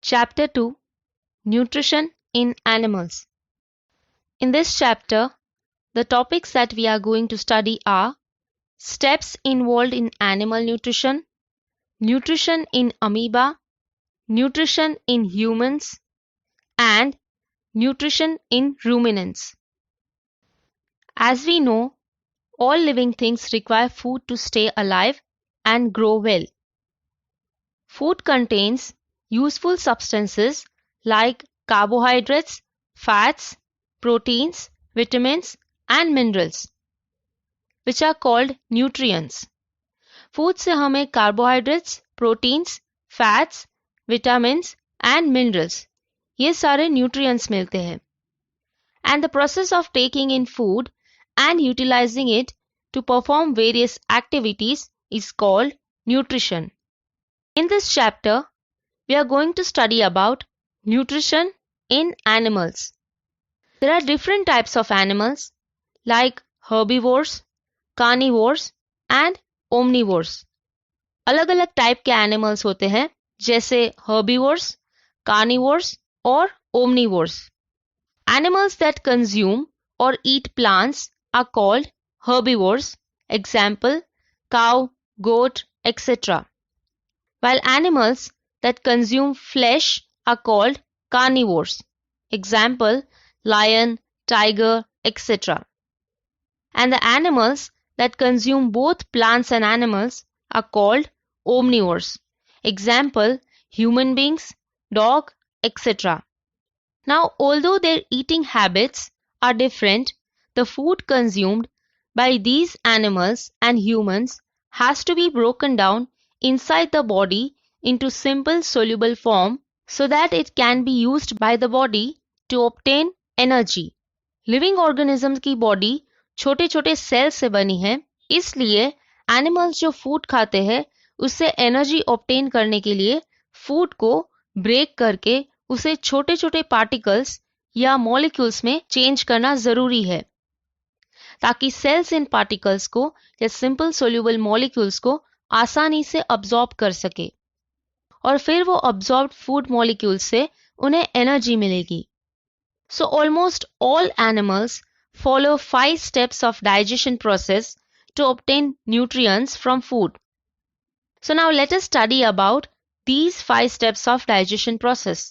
Chapter 2: Nutrition in Animals. In this chapter, the topics that we are going to study are steps involved in animal nutrition, nutrition in amoeba, nutrition in humans, and nutrition in ruminants. As we know, all living things require food to stay alive and grow well. Food contains useful substances like carbohydrates, fats, proteins, vitamins, and minerals, which are called nutrients. Food से हमें carbohydrates, proteins, fats, vitamins and minerals ये सारे nutrients मिलते हैं. And the process of taking in food and utilizing it to perform various activities is called nutrition. In this chapter, we are going to study about nutrition in animals. There are different types of animals like herbivores, carnivores and omnivores. अलग अलग type के animals होते हैं जैसे herbivores, carnivores और omnivores. Animals that consume or eat plants are called herbivores. Example, cow, goat, etc. While animals that consume flesh are called carnivores. Example, lion, tiger, etc. And the animals that consume both plants and animals are called omnivores. Example, human beings, dog, etc. Now, although their eating habits are different, the food consumed by these animals and humans has to be broken down inside the body into simple soluble form so that it can be used by the body to obtain energy. Living organisms की body छोटे छोटे cell से बनी है, इसलिए animals जो food खाते हैं उससे एनर्जी ऑब्टेन करने के लिए फूड को ब्रेक करके उसे छोटे छोटे पार्टिकल्स या मॉलिक्यूल्स में चेंज करना जरूरी है ताकि सेल्स इन पार्टिकल्स को या सिंपल सोल्यूबल मॉलिक्यूल्स को आसानी से अब्सॉर्ब कर सके और फिर वो अब्सॉर्ब्ड फूड मॉलिक्यूल्स से उन्हें एनर्जी मिलेगी. So almost all animals follow 5 steps of digestion process to obtain nutrients from food. So now let us study about these 5 steps of digestion process.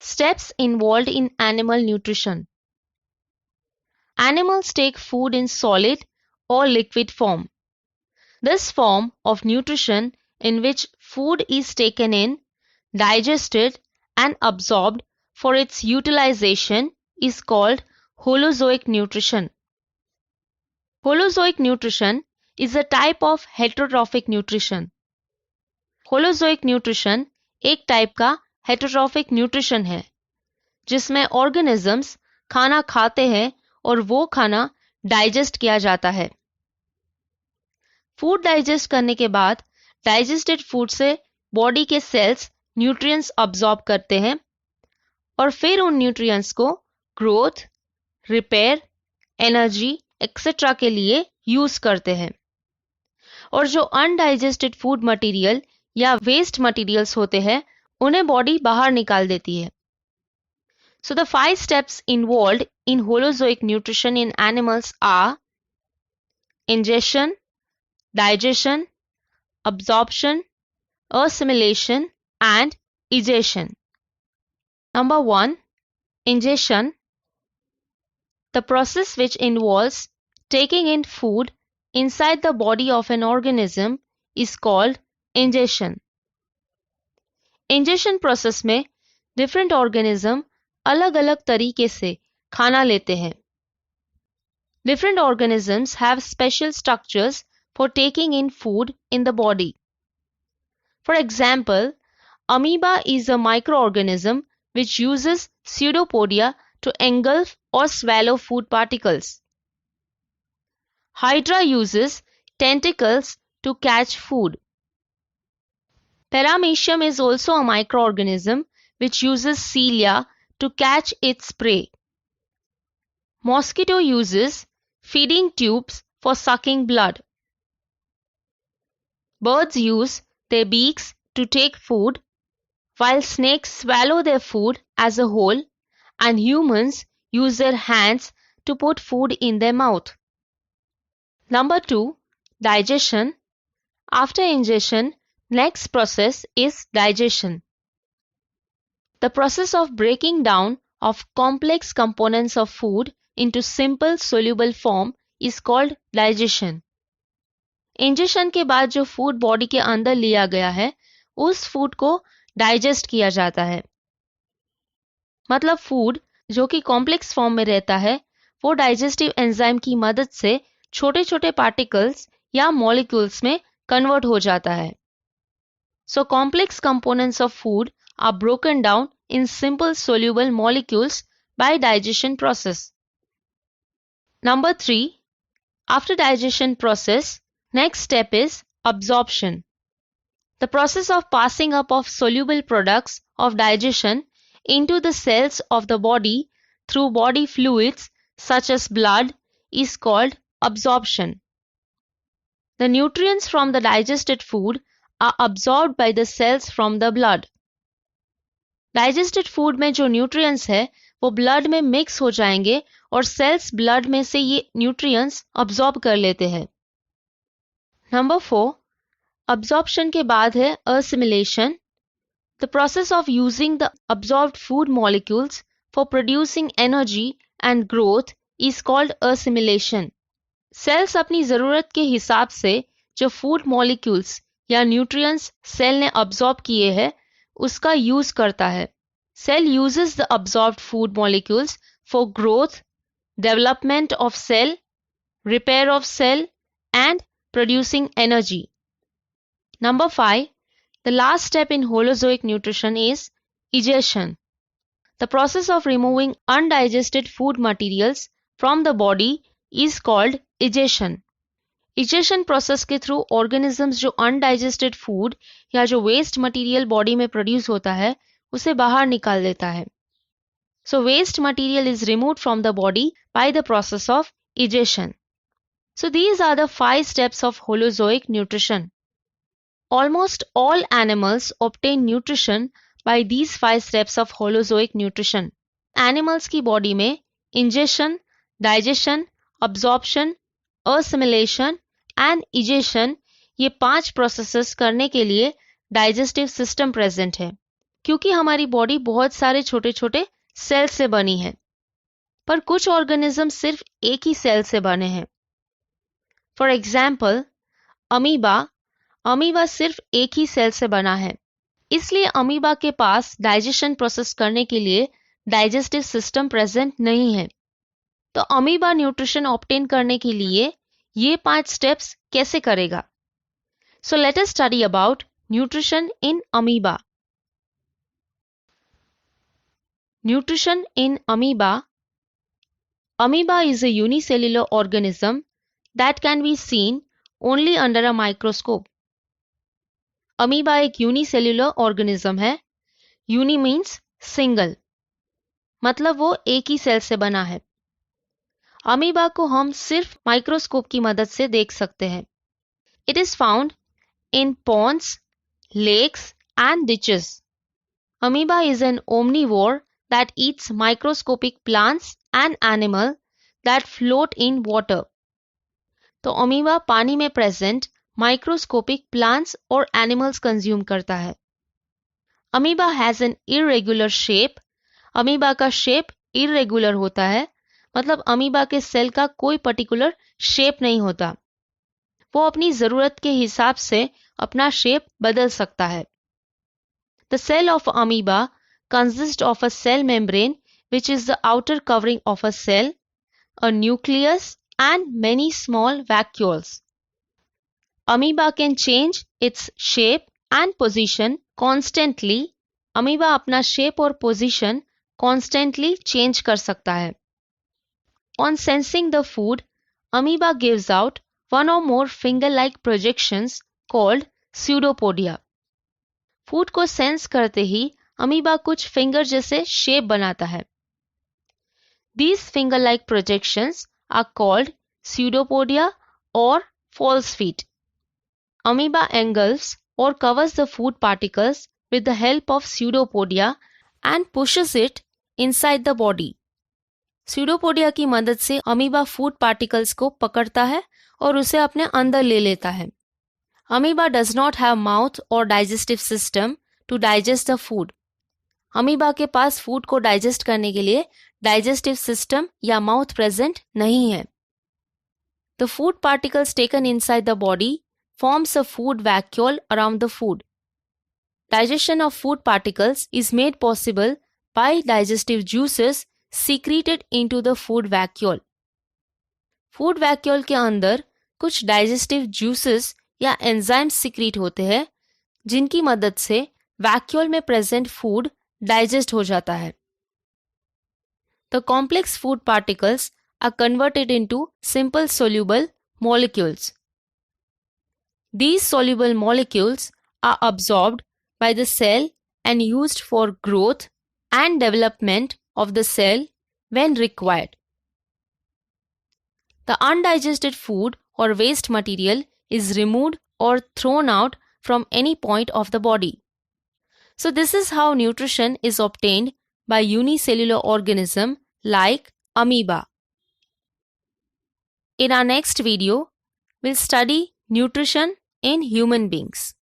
Steps involved in animal nutrition. Animals take food in solid or liquid form. This form of nutrition in which food is taken in, digested and absorbed for its utilization is called Holozoic nutrition. Holozoic nutrition is a type of heterotrophic nutrition. Holozoic nutrition एक type का heterotrophic nutrition है जिसमें organisms खाना खाते हैं और वो खाना डाइजेस्ट किया जाता है. फूड डाइजेस्ट करने के बाद डाइजेस्टेड फूड से बॉडी के सेल्स न्यूट्रिएंट्स अब्सॉर्ब करते हैं और फिर उन न्यूट्रिएंट्स को ग्रोथ, रिपेयर, एनर्जी एक्सेट्रा के लिए यूज करते हैं. और जो अनडाइजेस्टेड फूड मटेरियल या वेस्ट मटेरियल्स होते हैं उन्हें बॉडी बाहर निकाल देती है. So the 5 steps involved in holozoic nutrition in animals are ingestion, digestion, absorption, assimilation and egestion. Number 1. Ingestion. The process which involves taking in food inside the body of an organism is called ingestion. Ingestion process में different organism अलग-अलग तरीके से खाना लेते हैं. Different organisms have special structures for taking in food in the body. For example, amoeba is a microorganism which uses pseudopodia to engulf or swallow food particles. Hydra uses tentacles to catch food. Paramecium is also a microorganism which uses cilia to catch its prey. Mosquito uses feeding tubes for sucking blood. Birds use their beaks to take food. while snakes swallow their food as a whole and humans use their hands to put food in their mouth. Number 2, digestion. After ingestion, next process is digestion. The process of breaking down of complex components of food into simple soluble form is called digestion. Ingestion के बाद जो food body के अंदर लिया गया है उस food को डाइजेस्ट किया जाता है। मतलब फूड जो कि कॉम्प्लेक्स फॉर्म में रहता है वो डाइजेस्टिव एंजाइम की मदद से छोटे छोटे पार्टिकल्स या मॉलिक्यूल्स में कन्वर्ट हो जाता है। So complex components of food are broken down in simple soluble molecules by digestion process. Number 3, after digestion process, next step is absorption. The process of passing up of soluble products of digestion into the cells of the body through body fluids such as blood is called absorption. The nutrients from the digested food are absorbed by the cells from the blood. Digested food में जो nutrients है वो blood में mix हो जाएंगे और cells blood में से ये न्यूट्रिएंट्स अब्सॉर्ब कर लेते हैं। नंबर 4, अब्सॉर्प्शन के बाद है assimilation. The process of using the absorbed food molecules for producing energy and growth is called assimilation. Cells अपनी ज़रूरत के हिसाब से जो फूड मॉलिक्यूल्स या न्यूट्रिएंट्स सेल ने अब्सॉर्ब किए हैं उसका यूज करता है। Cell uses the absorbed food molecules for growth, development of cell, repair of cell and producing energy. Number 5, the last step in holozoic nutrition is egestion. The process of removing undigested food materials from the body is called egestion. Egestion process के through organisms जो undigested food या जो waste material body में produce होता है उसे बाहर निकाल देता है। So waste material is removed from the body by the process of egestion. So these are the 5 steps of Holozoic nutrition. Almost all animals obtain nutrition by these 5 steps of Holozoic nutrition. Animals की body में ingestion, digestion, absorption, assimilation and egestion ये 5 processes करने के लिए digestive system present है। क्योंकि हमारी body बहुत सारे छोटे छोटे सेल से बनी है पर कुछ ऑर्गेनिज्म सिर्फ एक ही सेल से बने हैं। फॉर एग्जाम्पल अमीबा सिर्फ एक ही सेल से बना है, इसलिए अमीबा के पास डाइजेशन प्रोसेस करने के लिए डाइजेस्टिव सिस्टम प्रेजेंट नहीं है। तो अमीबा न्यूट्रिशन ऑब्टेन करने के लिए ये 5 स्टेप्स कैसे करेगा? So let us study about nutrition in amoeba. Nutrition in amoeba. Amoeba is a unicellular organism that can be seen only under a microscope. Amoeba एक यूनिसेल्युलर ऑर्गेनिज्म है। Uni means single, मतलब वो एक ही cell से बना है। Amoeba को हम सिर्फ माइक्रोस्कोप की मदद से देख सकते हैं। It is found in ponds, lakes and ditches. Amoeba is an omnivore that eats microscopic plants and animal that float in water. तो अमीबा पानी में प्रेजेंट माइक्रोस्कोपिक प्लांट्स और एनिमल्स कंज्यूम करता है। Amoeba has an irregular shape. Amoeba का shape irregular होता है, मतलब अमीबा के सेल का कोई पर्टिकुलर शेप नहीं होता। वो अपनी जरूरत के हिसाब से अपना शेप बदल सकता है। The cell of amoeba consist of a cell membrane which is the outer covering of a cell, a nucleus and many small vacuoles. Amoeba can change its shape and position constantly. Amoeba अपना shape और position constantly change कर सकता है। On sensing the food, amoeba gives out one or more finger-like projections called pseudopodia. Food को sense करते ही amoeba कुछ finger जैसे shape बनाता है। These finger-like projections are called pseudopodia or false feet. Amoeba engulfs or covers the food particles with the help of pseudopodia and pushes it inside the body. Pseudopodia की मदद से amoeba food particles को पकड़ता है और उसे अपने अंदर ले लेता है. Amoeba does not have mouth or digestive system to digest the food. Amoeba के पास फूड को डाइजेस्ट करने के लिए डाइजेस्टिव सिस्टम या माउथ प्रेजेंट नहीं है. The food particles taken inside the body forms a food vacuole around the food. Digestion of food particles is made possible by digestive juices secreted into the food vacuole. Food vacuole के अंदर कुछ digestive juices या enzymes secret होते हैं जिनकी मदद से vacuole में प्रेजेंट फूड डाइजेस्ट हो जाता है. The complex food particles are converted into simple soluble molecules. These soluble molecules are absorbed by the cell and used for growth and development of the cell when required. The undigested food or waste material is removed or thrown out from any point of the body. So this is how nutrition is obtained by unicellular organism like amoeba. In our next video, we'll study nutrition in human beings.